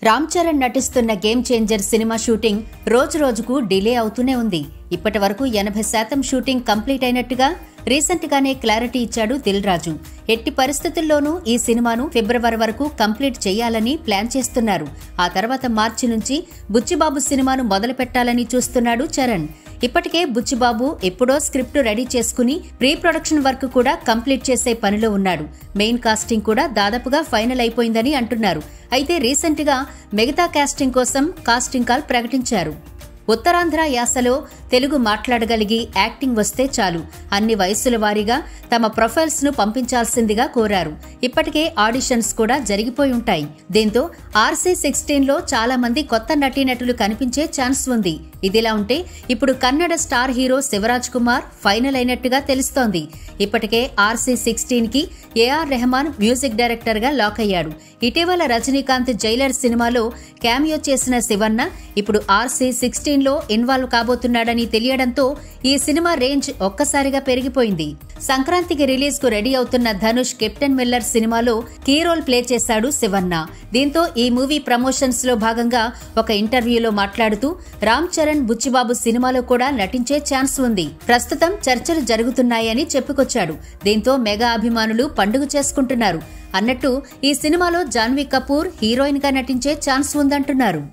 రామ్ చరణ్ నటిస్తున్న game changer cinema shooting రోజు రోజుకు డిలే అవుతూనే ఉంది. ఇప్పటి వరకు 80% షూటింగ్ కంప్లీట్ అయినట్టుగా రీసెంట్ గానే క్లారిటీ ఇచ్చాడు దిల్ రాజు. ఎట్టి పరిస్థితుల్లోనూ ఈ సినిమాను ఫిబ్రవరి వరకు కంప్లీట్ చేయాలని ప్లాన్ చేస్తున్నారు. ఆ తర్వాత మార్చి నుంచి బుచ్చిబాబు సినిమాను మొదలు పెట్టాలని చూస్తున్నాడు చరణ్. ఇప్పటికే బుచ్చిబాబు ఎప్పుడో స్క్రిప్ట్ రెడీ చేసుకుని ప్రీ ప్రొడక్షన్ వర్క్ కూడా కంప్లీట్ చేసే పనిలో ఉన్నాడు. మెయిన్ కాస్టింగ్ కూడా దాదాపుగా ఫైనల్ అయిపోయిందని అంటున్నారు. అయితే రీసెంట్ గా మిగతా కాస్టింగ్ కోసం కాస్టింగ్ కాల్ ప్రకటించారు. ఉత్తరాంధ్ర యాసలో తెలుగు మాట్లాడగలిగి యాక్టింగ్ వస్తే చాలు, అన్ని వయస్సుల వారీగా తమ ప్రొఫైల్స్ ను పంపించాల్సిందిగా కోరారు. ఇప్పటికే ఆడిషన్స్ కూడా జరిగిపోయి ఉంటాయి. దీంతో RC16లో చాలా మంది కొత్త నటీనటులు కనిపించే ఛాన్స్ ఉంది. ఇదిలా ఉంటే ఇప్పుడు Kannada star hero Shivaraj Kumar final అయినట్టుగా తెలుస్తోంది. ఇప్పటికే RC16 కి AR రెహమాన్ మ్యూజిక్ డైరెక్టర్ గా లాక్ అయ్యాడు. ఇటీవల రజనీకాంత్ జైలర్ సినిమాలో క్యామియో చేసిన శివన్న ఇప్పుడు RC16లో ఇన్వాల్వ్ కాబోతున్నాడని తెలియడంతో ఈ సినిమా రేంజ్ ఒక్కసారిగా పెరిగిపోయింది. సంక్రాంతికి రిలీజ్ కు రెడీ అవుతున్న ధనుష్ కెప్టెన్ మిల్లర్ సినిమాలో కీ రోల్ ప్లే చేశాడు శివన్న. దీంతో ఈ మూవీ ప్రమోషన్స్ లో భాగంగా ఒక ఇంటర్వ్యూలో మాట్లాడుతూ రామ్ చరణ్ బుచ్చిబాబు సినిమాలో కూడా నటించే ఛాన్స్ ఉంది, ప్రస్తుతం చర్చలు జరుగుతున్నాయని చెప్పుకొచ్చాడు. దీంతో మెగా అభిమానులు పండుగ చేసుకుంటున్నారు. అన్నట్టు ఈ సినిమాలో జాన్వీ కపూర్ హీరోయిన్ గా నటించే ఛాన్స్ ఉందంటున్నారు.